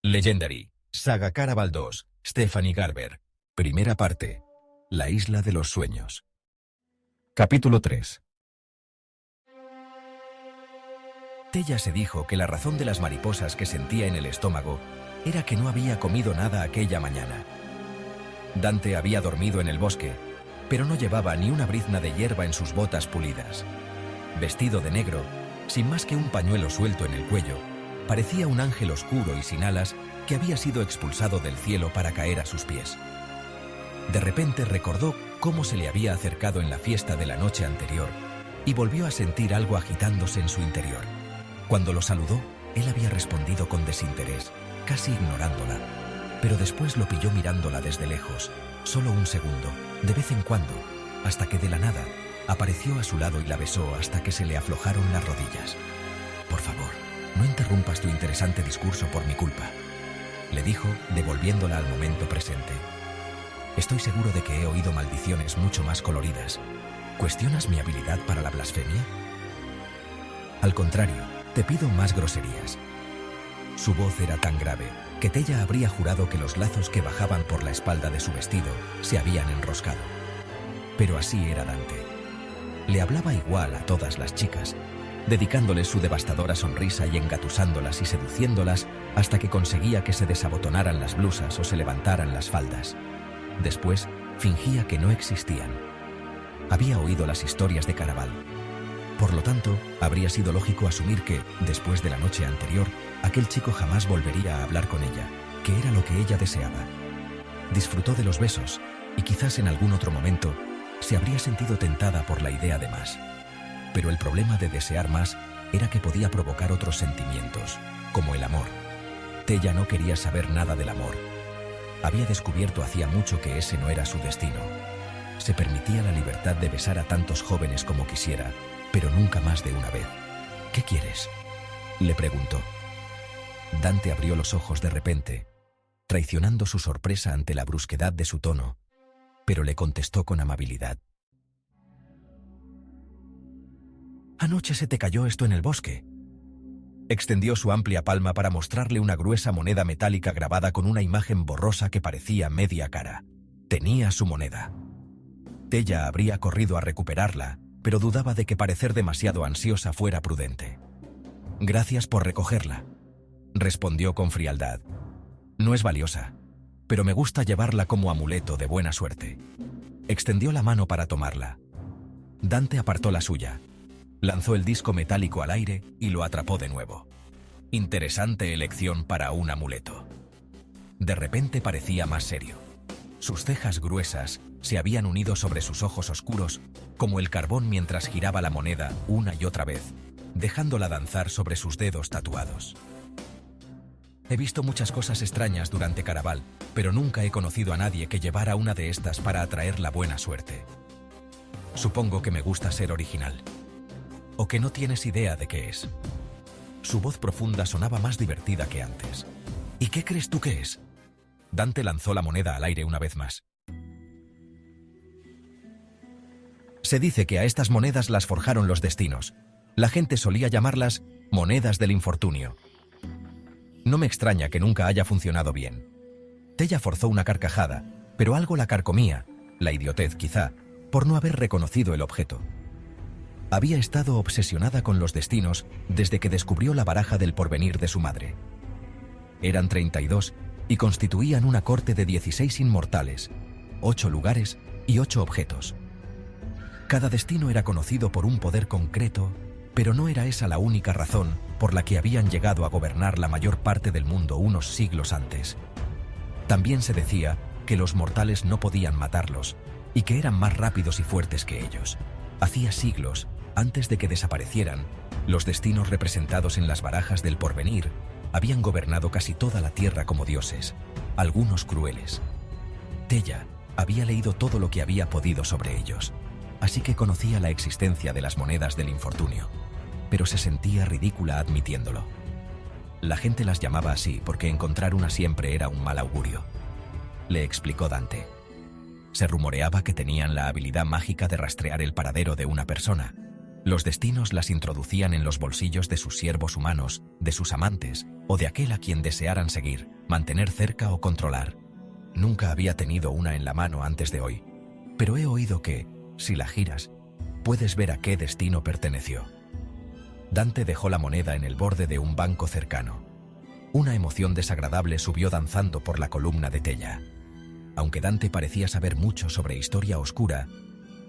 Legendary, Saga Caraval 2, Stephanie Garber. Primera parte. La isla de los sueños. Capítulo 3. Tella se dijo que la razón de las mariposas que sentía en el estómago era que no había comido nada aquella mañana. Dante había dormido en el bosque, pero no llevaba ni una brizna de hierba en sus botas pulidas. Vestido de negro, sin más que un pañuelo suelto en el cuello, parecía un ángel oscuro y sin alas que había sido expulsado del cielo para caer a sus pies. De repente recordó cómo se le había acercado en la fiesta de la noche anterior y volvió a sentir algo agitándose en su interior. Cuando lo saludó, él había respondido con desinterés, casi ignorándola, pero después lo pilló mirándola desde lejos, solo un segundo, de vez en cuando, hasta que de la nada apareció a su lado y la besó hasta que se le aflojaron las rodillas. «Por favor, no interrumpas tu interesante discurso por mi culpa», le dijo, devolviéndola al momento presente. «Estoy seguro de que he oído maldiciones mucho más coloridas. ¿Cuestionas mi habilidad para la blasfemia? Al contrario, te pido más groserías». Su voz era tan grave que Tella habría jurado que los lazos que bajaban por la espalda de su vestido se habían enroscado. Pero así era Dante. Le hablaba igual a todas las chicas, dedicándoles su devastadora sonrisa y engatusándolas y seduciéndolas hasta que conseguía que se desabotonaran las blusas o se levantaran las faldas. Después, fingía que no existían. Había oído las historias de Caraval. Por lo tanto, habría sido lógico asumir que, después de la noche anterior, aquel chico jamás volvería a hablar con ella, que era lo que ella deseaba. Disfrutó de los besos, y quizás en algún otro momento se habría sentido tentada por la idea de más. Pero el problema de desear más era que podía provocar otros sentimientos, como el amor. Tella no quería saber nada del amor. Había descubierto hacía mucho que ese no era su destino. Se permitía la libertad de besar a tantos jóvenes como quisiera, pero nunca más de una vez. «¿Qué quieres?», le preguntó. Dante abrió los ojos de repente, traicionando su sorpresa ante la brusquedad de su tono, pero le contestó con amabilidad. «Anoche se te cayó esto en el bosque». Extendió su amplia palma para mostrarle una gruesa moneda metálica grabada con una imagen borrosa que parecía media cara. Tenía su moneda. Tella habría corrido a recuperarla, pero dudaba de que parecer demasiado ansiosa fuera prudente. «Gracias por recogerla», respondió con frialdad. «No es valiosa, pero me gusta llevarla como amuleto de buena suerte». Extendió la mano para tomarla. Dante apartó la suya. Lanzó el disco metálico al aire y lo atrapó de nuevo. Interesante elección para un amuleto. De repente parecía más serio. Sus cejas gruesas se habían unido sobre sus ojos oscuros como el carbón mientras giraba la moneda una y otra vez, dejándola danzar sobre sus dedos tatuados. «He visto muchas cosas extrañas durante Caraval, pero nunca he conocido a nadie que llevara una de estas para atraer la buena suerte. Supongo que me gusta ser original. ¿O que no tienes idea de qué es?». Su voz profunda sonaba más divertida que antes. «¿Y qué crees tú que es?». Dante lanzó la moneda al aire una vez más. Se dice que a estas monedas las forjaron los destinos. La gente solía llamarlas monedas del infortunio. No me extraña que nunca haya funcionado bien. Tella forzó una carcajada, pero algo la carcomía, la idiotez quizá, por no haber reconocido el objeto. Había estado obsesionada con los destinos desde que descubrió la baraja del porvenir de su madre. Eran 32 y constituían una corte de 16 inmortales, 8 lugares y 8 objetos. Cada destino era conocido por un poder concreto, pero no era esa la única razón por la que habían llegado a gobernar la mayor parte del mundo unos siglos antes. También se decía que los mortales no podían matarlos y que eran más rápidos y fuertes que ellos. Hacía siglos, antes de que desaparecieran, los destinos representados en las barajas del porvenir habían gobernado casi toda la tierra como dioses, algunos crueles. Tella había leído todo lo que había podido sobre ellos, así que conocía la existencia de las monedas del infortunio, pero se sentía ridícula admitiéndolo. La gente las llamaba así porque encontrar una siempre era un mal augurio, le explicó Dante. Se rumoreaba que tenían la habilidad mágica de rastrear el paradero de una persona, Los destinos las introducían en los bolsillos de sus siervos humanos, de sus amantes, o de aquel a quien desearan seguir, mantener cerca o controlar. Nunca había tenido una en la mano antes de hoy, pero he oído que, si la giras, puedes ver a qué destino perteneció. Dante dejó la moneda en el borde de un banco cercano. Una emoción desagradable subió danzando por la columna de Tella. Aunque Dante parecía saber mucho sobre historia oscura,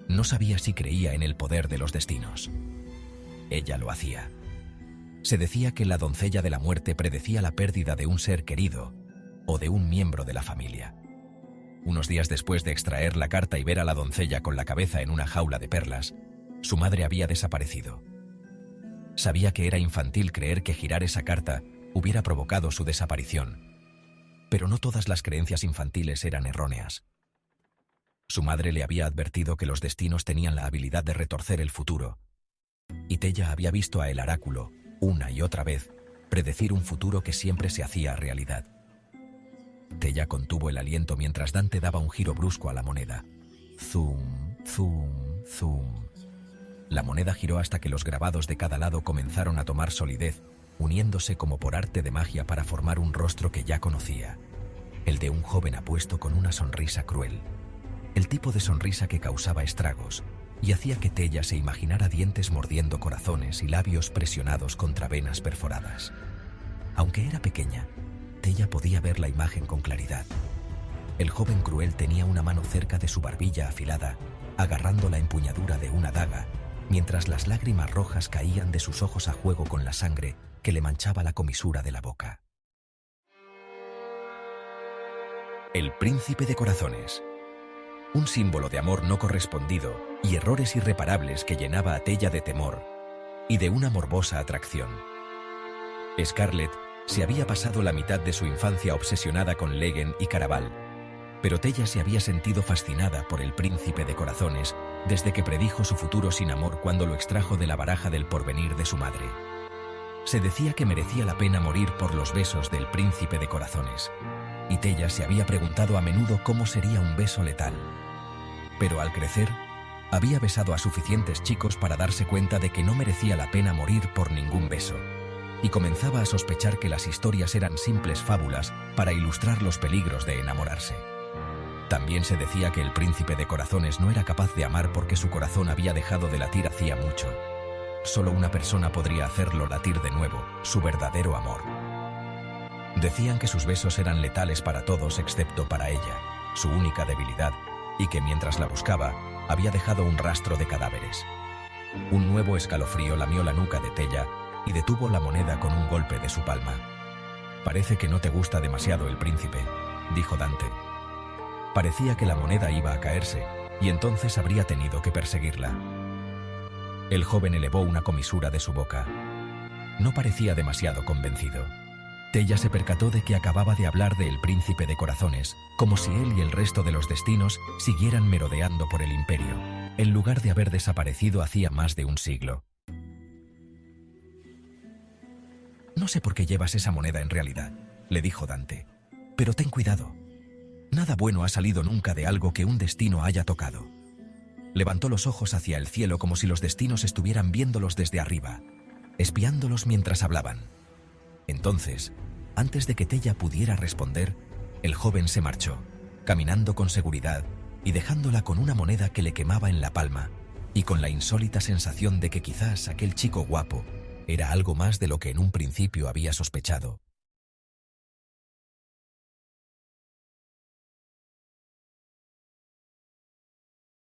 no sabía si creía en el poder de los destinos. Ella lo hacía. Se decía que la doncella de la muerte predecía la pérdida de un ser querido o de un miembro de la familia. Unos días después de extraer la carta y ver a la doncella con la cabeza en una jaula de perlas, su madre había desaparecido. Sabía que era infantil creer que girar esa carta hubiera provocado su desaparición, pero no todas las creencias infantiles eran erróneas. Su madre le había advertido que los destinos tenían la habilidad de retorcer el futuro, y Tella había visto a el oráculo, una y otra vez, predecir un futuro que siempre se hacía realidad. Tella contuvo el aliento mientras Dante daba un giro brusco a la moneda. Zum, zum, zum. La moneda giró hasta que los grabados de cada lado comenzaron a tomar solidez, uniéndose como por arte de magia para formar un rostro que ya conocía, el de un joven apuesto con una sonrisa cruel. El tipo de sonrisa que causaba estragos y hacía que Tella se imaginara dientes mordiendo corazones y labios presionados contra venas perforadas. Aunque era pequeña, Tella podía ver la imagen con claridad. El joven cruel tenía una mano cerca de su barbilla afilada, agarrando la empuñadura de una daga, mientras las lágrimas rojas caían de sus ojos a juego con la sangre que le manchaba la comisura de la boca. El príncipe de corazones. Un símbolo de amor no correspondido y errores irreparables que llenaba a Tella de temor y de una morbosa atracción. Scarlett se había pasado la mitad de su infancia obsesionada con Leggen y Caraval, pero Tella se había sentido fascinada por el príncipe de corazones desde que predijo su futuro sin amor cuando lo extrajo de la baraja del porvenir de su madre. Se decía que merecía la pena morir por los besos del príncipe de corazones, y Tella se había preguntado a menudo cómo sería un beso letal. Pero al crecer, había besado a suficientes chicos para darse cuenta de que no merecía la pena morir por ningún beso, y comenzaba a sospechar que las historias eran simples fábulas para ilustrar los peligros de enamorarse. También se decía que el príncipe de corazones no era capaz de amar porque su corazón había dejado de latir hacía mucho. Solo una persona podría hacerlo latir de nuevo, su verdadero amor. Decían que sus besos eran letales para todos excepto para ella, su única debilidad, y que mientras la buscaba, había dejado un rastro de cadáveres. Un nuevo escalofrío lamió la nuca de Tella y detuvo la moneda con un golpe de su palma. «Parece que no te gusta demasiado el príncipe», dijo Dante. Parecía que la moneda iba a caerse, y entonces habría tenido que perseguirla. El joven elevó una comisura de su boca. No parecía demasiado convencido. Tella se percató de que acababa de hablar del príncipe de corazones, como si él y el resto de los destinos siguieran merodeando por el imperio, en lugar de haber desaparecido hacía más de un siglo. «No sé por qué llevas esa moneda en realidad», le dijo Dante, «pero ten cuidado. Nada bueno ha salido nunca de algo que un destino haya tocado». Levantó los ojos hacia el cielo como si los destinos estuvieran viéndolos desde arriba, espiándolos mientras hablaban. Entonces, antes de que Tella pudiera responder, el joven se marchó, caminando con seguridad y dejándola con una moneda que le quemaba en la palma, y con la insólita sensación de que quizás aquel chico guapo era algo más de lo que en un principio había sospechado.